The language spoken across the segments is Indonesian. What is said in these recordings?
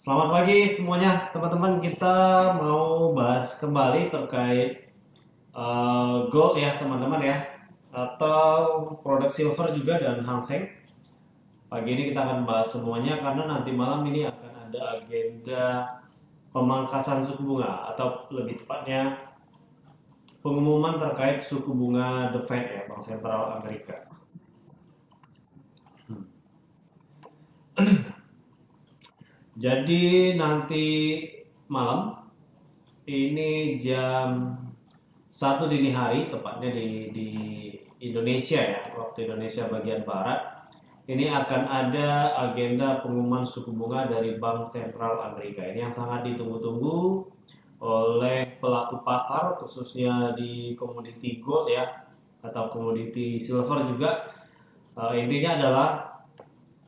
Selamat pagi semuanya, teman-teman. Kita mau bahas kembali terkait gold ya, teman-teman ya, atau produk silver juga dan Hang Seng. Pagi ini kita akan bahas semuanya karena nanti malam ini akan ada agenda pemangkasan suku bunga atau lebih tepatnya pengumuman terkait suku bunga The Fed ya, Bank Sentral Amerika. Jadi nanti malam ini jam 1 dini hari, tepatnya di Indonesia ya, waktu Indonesia bagian barat, ini akan ada agenda pengumuman suku bunga dari Bank Sentral Amerika. Ini yang sangat ditunggu-tunggu oleh pelaku pasar, khususnya di komoditi gold ya, atau komoditi silver juga. Intinya adalah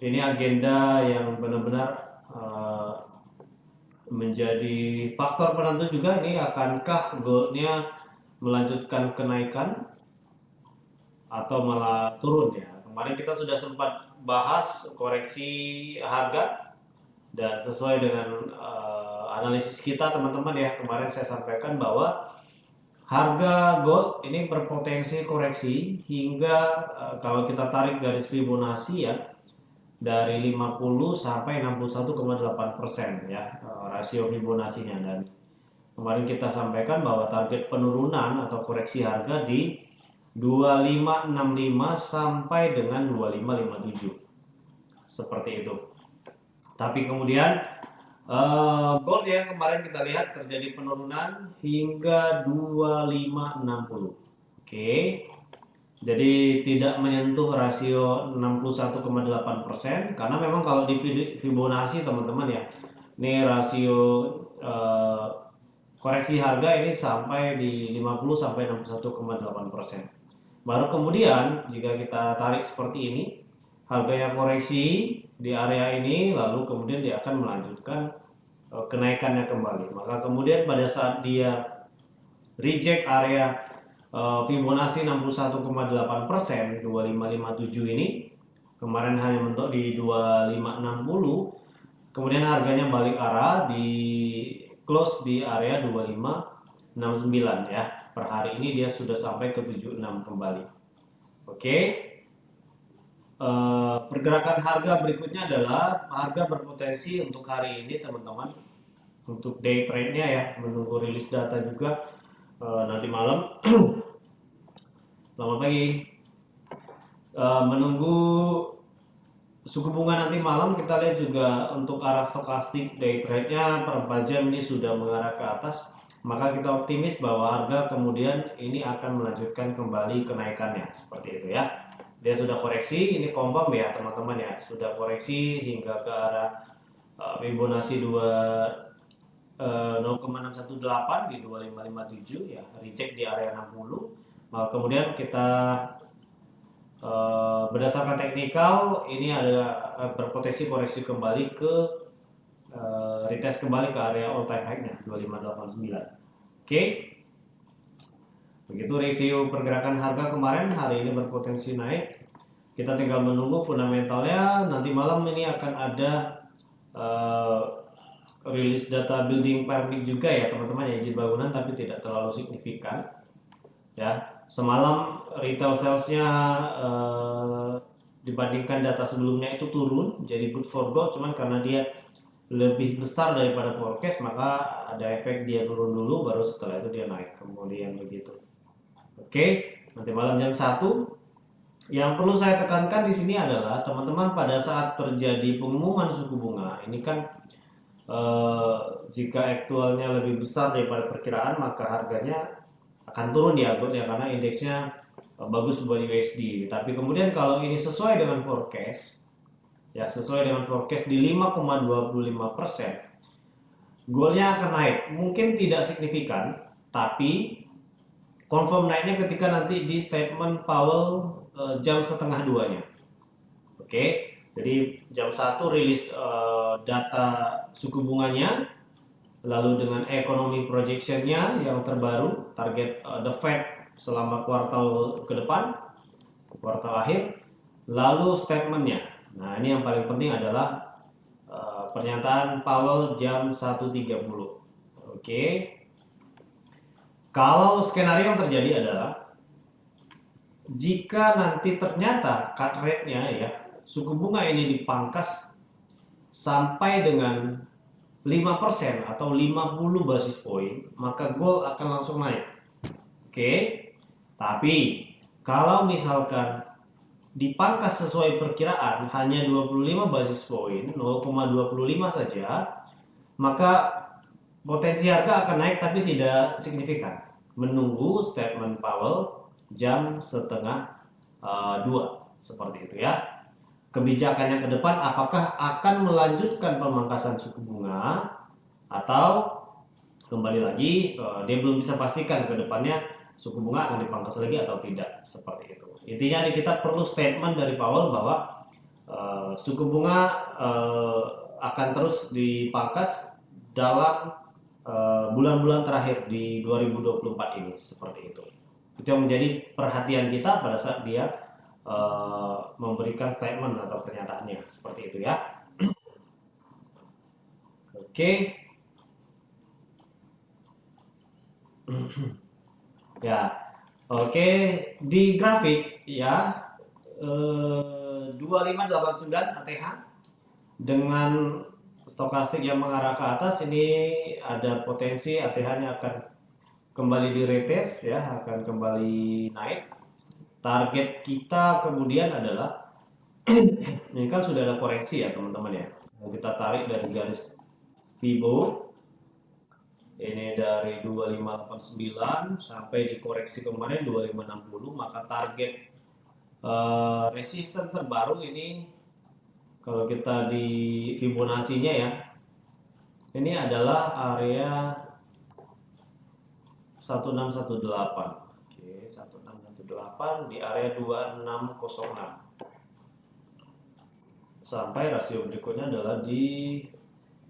ini agenda yang benar-benar eh, menjadi faktor penentu juga. Ini akankah goldnya melanjutkan kenaikan atau malah turun ya. Kemarin kita sudah sempat bahas koreksi harga dan sesuai dengan analisis kita teman-teman ya, kemarin saya sampaikan bahwa harga gold ini berpotensi koreksi hingga kalau kita tarik garis Fibonacci ya, dari 50 sampai 61,8% ya, rasio Fibonacci-nya. Dan kemarin kita sampaikan bahwa target penurunan atau koreksi harga di 2565 sampai dengan 2557. Seperti itu. Tapi kemudian gold yang kemarin kita lihat terjadi penurunan hingga 2560. Oke. Jadi tidak menyentuh rasio 61,8% karena memang kalau di Fibonacci teman-teman ya, ini rasio eh, koreksi harga ini sampai di 50 sampai 61,8%. Baru kemudian jika kita tarik seperti ini, harganya koreksi di area ini lalu kemudian dia akan melanjutkan kenaikannya kembali. Maka kemudian pada saat dia reject area Fibonacci 61,8%, 2557 ini kemarin hanya mentok di 2560, kemudian harganya balik arah di close di area 2569 ya. Per hari ini dia sudah sampai ke 76 kembali. Oke. Pergerakan harga berikutnya adalah harga berpotensi untuk hari ini teman-teman, untuk day trade-nya ya, menunggu rilis data juga nanti malam. Selamat pagi. Menunggu suku bunga nanti malam, kita lihat juga untuk arah stokastik day trade-nya per 4 jam ini sudah mengarah ke atas. Maka kita optimis bahwa harga kemudian ini akan melanjutkan kembali kenaikannya seperti itu ya. Dia sudah koreksi, ini confirm ya teman-teman ya, sudah koreksi hingga ke arah Fibonacci 0,618 di 2557 ya, reject di area 60. Maka kemudian kita berdasarkan teknikal ini ada berpotensi koreksi kembali ke retest kembali ke area all time high-nya 2589. Oke. Begitu review pergerakan harga kemarin, hari ini berpotensi naik. Kita tinggal menunggu fundamentalnya. Nanti malam ini akan ada uh, rilis data building permit juga ya teman-teman ya, izin bangunan, tapi tidak terlalu signifikan ya. Semalam retail salesnya dibandingkan data sebelumnya itu turun, jadi good for gold, cuman karena dia lebih besar daripada forecast maka ada efek dia turun dulu, baru setelah itu dia naik kemudian begitu. Oke, nanti malam jam 1. Yang perlu saya tekankan di sini adalah teman-teman, pada saat terjadi pengumuman suku bunga ini kan eh, jika aktualnya lebih besar daripada perkiraan maka harganya akan turun ya gold ya, karena indeksnya bagus buat USD. Tapi kemudian kalau ini sesuai dengan forecast ya, sesuai dengan forecast di 5,25%, goldnya akan naik. Mungkin tidak signifikan, tapi confirm naiknya ketika nanti di statement Powell jam setengah duanya. Oke, jadi jam 1 rilis data suku bunganya, lalu dengan ekonomi projectionnya yang terbaru, target the Fed selama kuartal ke depan, kuartal akhir, lalu statementnya. Nah ini yang paling penting adalah pernyataan Powell jam 1.30. Oke. Kalau skenario yang terjadi adalah jika nanti ternyata cut rate-nya ya, suku bunga ini dipangkas sampai dengan 5% atau 50 basis point, maka gold akan langsung naik. Oke. Tapi kalau misalkan dipangkas sesuai perkiraan hanya 25 basis point, 0,25 saja, maka potensi harga akan naik tapi tidak signifikan. Menunggu statement Powell jam setengah 2 seperti itu ya. Kebijakannya ke depan apakah akan melanjutkan pemangkasan suku bunga atau kembali lagi dia belum bisa pastikan ke depannya suku bunga akan dipangkas lagi atau tidak seperti itu. Intinya kita perlu statement dari Powell bahwa suku bunga akan terus dipangkas dalam bulan-bulan terakhir di 2024 ini seperti itu. Itu yang menjadi perhatian kita pada saat dia memberikan statement atau pernyataannya seperti itu ya. Oke. Ya, oke, di grafik ya 2589 ATH dengan stokastik yang mengarah ke atas ini ada potensi ATH-nya akan kembali di retest ya, akan kembali naik. Target kita kemudian adalah ini kan sudah ada koreksi ya teman-teman ya. Kita tarik dari garis Fibo ini dari 2589 sampai dikoreksi kemarin 2560, maka target resisten terbaru ini kalau kita di Fibonacci-nya ya, ini adalah area 1618. Oke, 1618 di area 2606. Sampai rasio berikutnya adalah di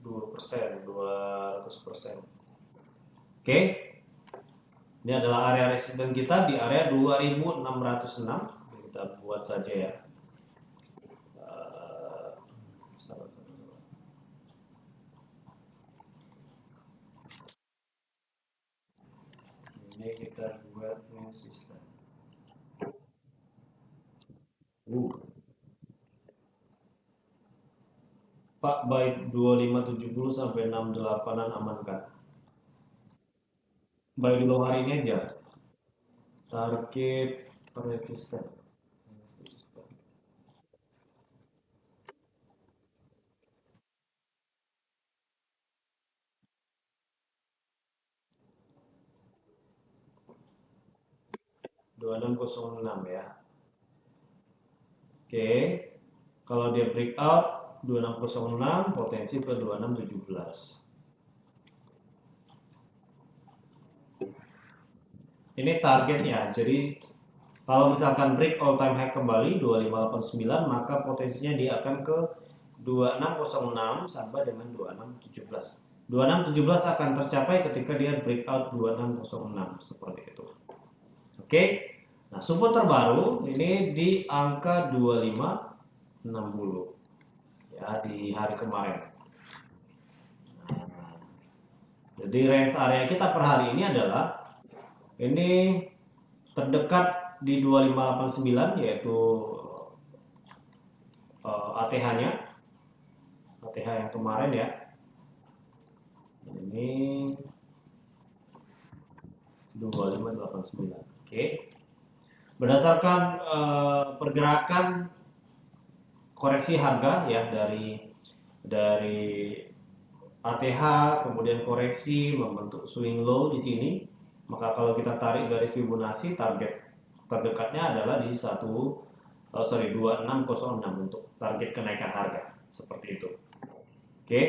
2%, 200%. Oke. Ini adalah area resisten kita di area 2606. Kita buat saja ya. Ini kita buat resisten. Pak, baik 2570 sampai 68-an amankan. Baik dulu hari ini aja. Target resisten. 2606 ya. Oke. Kalau dia breakout 2606 potensi ke 2617. Ini targetnya. Jadi kalau misalkan break all time high kembali 2589 maka potensinya dia akan ke 2606 sampai dengan 2617. 2617 akan tercapai ketika dia breakout 2606 seperti itu. Oke. Nah, support terbaru ini di angka 2560 ya di hari kemarin. Nah, jadi range area kita per hari ini adalah ini terdekat di 2589 yaitu ATH-nya. ATH yang kemarin ya. Ini 2589. Oke. Berdasarkan pergerakan koreksi harga ya dari ATH kemudian koreksi membentuk swing low di sini, maka kalau kita tarik garis Fibonacci target terdekatnya adalah di 2606 untuk target kenaikan harga seperti itu. Oke.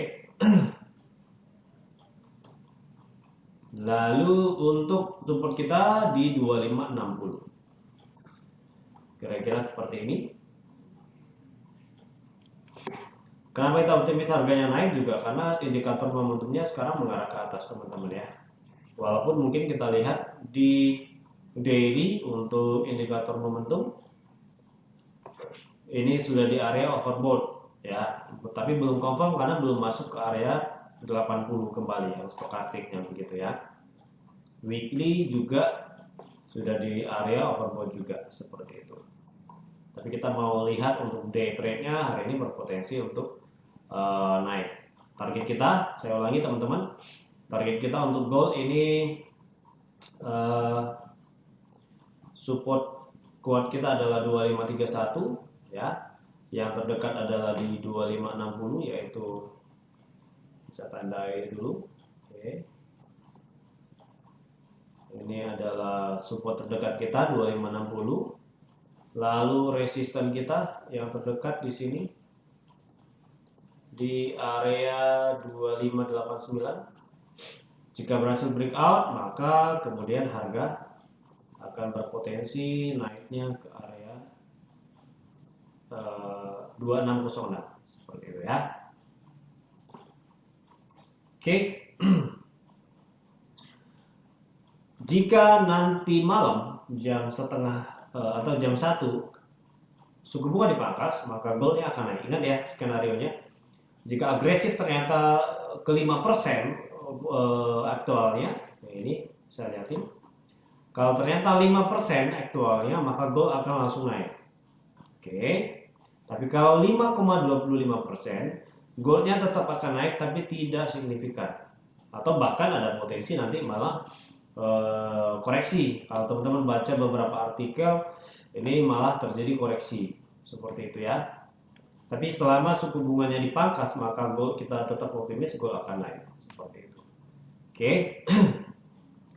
Lalu untuk support kita di 2560. Kira-kira seperti ini. Kenapa kita optimis harganya naik juga karena indikator momentumnya sekarang mengarah ke atas teman-teman ya. Walaupun mungkin kita lihat di daily untuk indikator momentum ini sudah di area overbought ya, tapi belum confirm karena belum masuk ke area 80 kembali yang stokastiknya begitu ya. Weekly juga sudah di area overbought juga seperti itu. Tapi kita mau lihat untuk day trade-nya hari ini berpotensi untuk naik. Target kita, saya ulangi teman-teman, target kita untuk gold ini support kuat kita adalah 2531 ya. Yang terdekat adalah di 2560 yaitu bisa tandai dulu. Oke. Ini adalah support terdekat kita 2560. Lalu resisten kita yang terdekat di sini di area 2589. Jika berhasil breakout, maka kemudian harga akan berpotensi naiknya ke area 2606 seperti itu ya. Oke. Jika nanti malam jam setengah atau jam 1 suku bunga dipangkas, maka goldnya akan naik. Ingat ya skenario-nya. Jika agresif ternyata ke 5% aktualnya, ini saya lihatin. Kalau ternyata 5% aktualnya, maka gold akan langsung naik. Oke. Tapi kalau 5,25%, goldnya tetap akan naik tapi tidak signifikan. Atau bahkan ada potensi nanti malah koreksi. Kalau teman-teman baca beberapa artikel, ini malah terjadi koreksi seperti itu ya. Tapi selama suku bunganya dipangkas, maka gold kita tetap optimis gold akan naik seperti itu. Oke,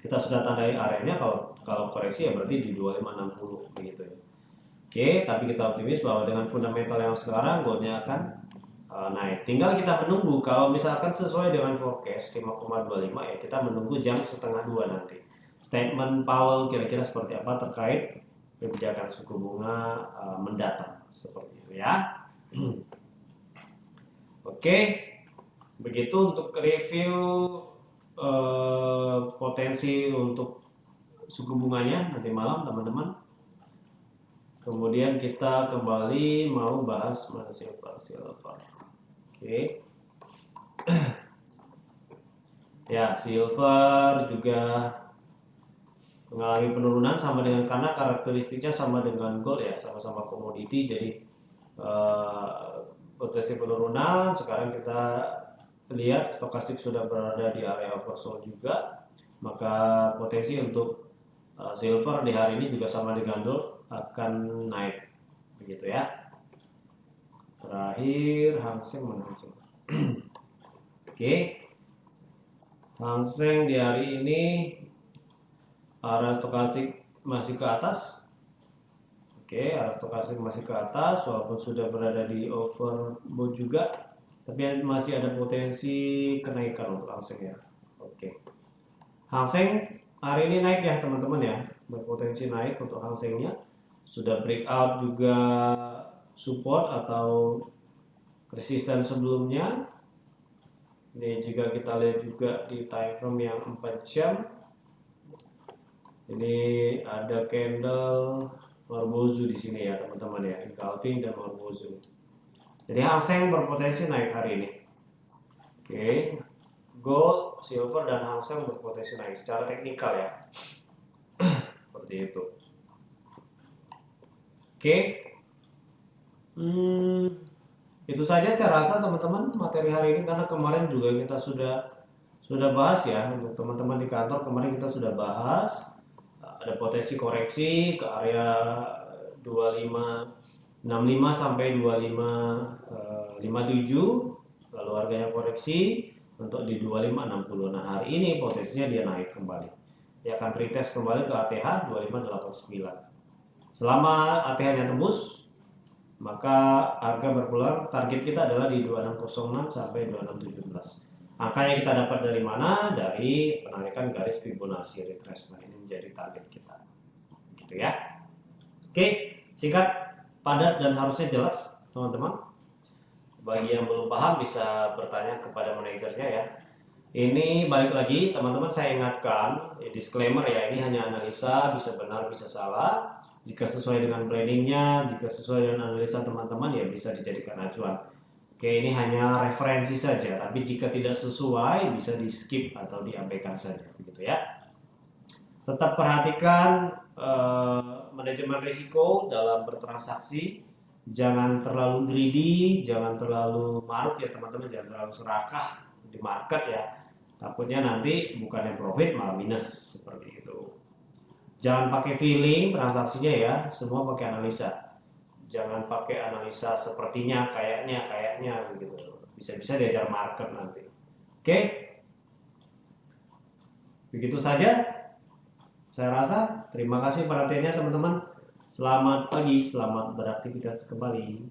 kita sudah tandai areanya. Kalau koreksi ya berarti di 2560 begitu ya. Oke, tapi kita optimis bahwa dengan fundamental yang sekarang goldnya akan naik. Tinggal kita menunggu. Kalau misalkan sesuai dengan forecast 5,25 ya kita menunggu jam setengah 2 nanti. Statement Powell kira-kira seperti apa terkait kebijakan suku bunga mendatang seperti itu ya. Oke, begitu untuk review potensi untuk suku bunganya nanti malam teman-teman. Kemudian kita kembali mau bahas mana silver. Oke. Ya, silver juga mengalami penurunan sama dengan karena karakteristiknya sama dengan gold ya, sama-sama komoditi. Jadi potensi penurunan. Sekarang kita lihat stokastik sudah berada di area oversold juga, maka potensi untuk silver di hari ini juga sama dengan gold akan naik begitu ya. Terakhir Hang Seng mana Hang Seng? Oke. Hang Seng di hari ini arah stokastik masih ke atas. Oke, arah stokastik masih ke atas walaupun sudah berada di overbought juga, tapi masih ada potensi kenaikan untuk Hang Seng ya. Oke. Hang Seng hari ini naik ya teman-teman ya, berpotensi naik untuk Hang Sengnya. Sudah breakout juga support atau resisten sebelumnya. Ini juga kita lihat juga di time frame yang 4 jam. Ini ada candle Marubozu di sini ya teman-teman ya, engulfing dan Marubozu. Jadi Hang Seng berpotensi naik hari ini. Oke. Gold, silver dan Hang Seng berpotensi naik secara teknikal ya. Seperti itu. Oke. Itu saja saya rasa teman-teman materi hari ini karena kemarin juga kita sudah bahas ya untuk teman-teman di kantor kemarin kita sudah bahas ada potensi koreksi ke area 2565 sampai 2557 lalu harganya koreksi untuk di 2560. Nah hari ini potensinya dia naik kembali. Dia akan retest kembali ke ATH 2589. Selama ATH-nya tembus, maka harga berpulang target kita adalah di 2606 sampai 2617. Angkanya kita dapat dari mana? Dari penarikan garis Fibonacci retracement ini menjadi target kita. Gitu ya. Oke, singkat, padat dan harusnya jelas, teman-teman. Bagi yang belum paham bisa bertanya kepada manajernya ya. Ini balik lagi, teman-teman saya ingatkan, disclaimer ya, ini hanya analisa, bisa benar, bisa salah. Jika sesuai dengan planningnya, jika sesuai dengan analisa teman-teman ya bisa dijadikan acuan. Oke, ini hanya referensi saja, tapi jika tidak sesuai bisa di skip atau diabaikan saja, begitu ya. Tetap perhatikan manajemen risiko dalam bertransaksi. Jangan terlalu greedy, jangan terlalu maruk ya teman-teman, jangan terlalu serakah di market ya. Takutnya nanti bukan yang profit malah minus seperti itu. Jangan pakai feeling transaksinya ya, semua pakai analisa. Jangan pakai analisa sepertinya, kayaknya begitu. Bisa-bisa diajar market nanti. Oke, begitu saja. Saya rasa terima kasih perhatiannya teman-teman. Selamat pagi, selamat beraktivitas kembali.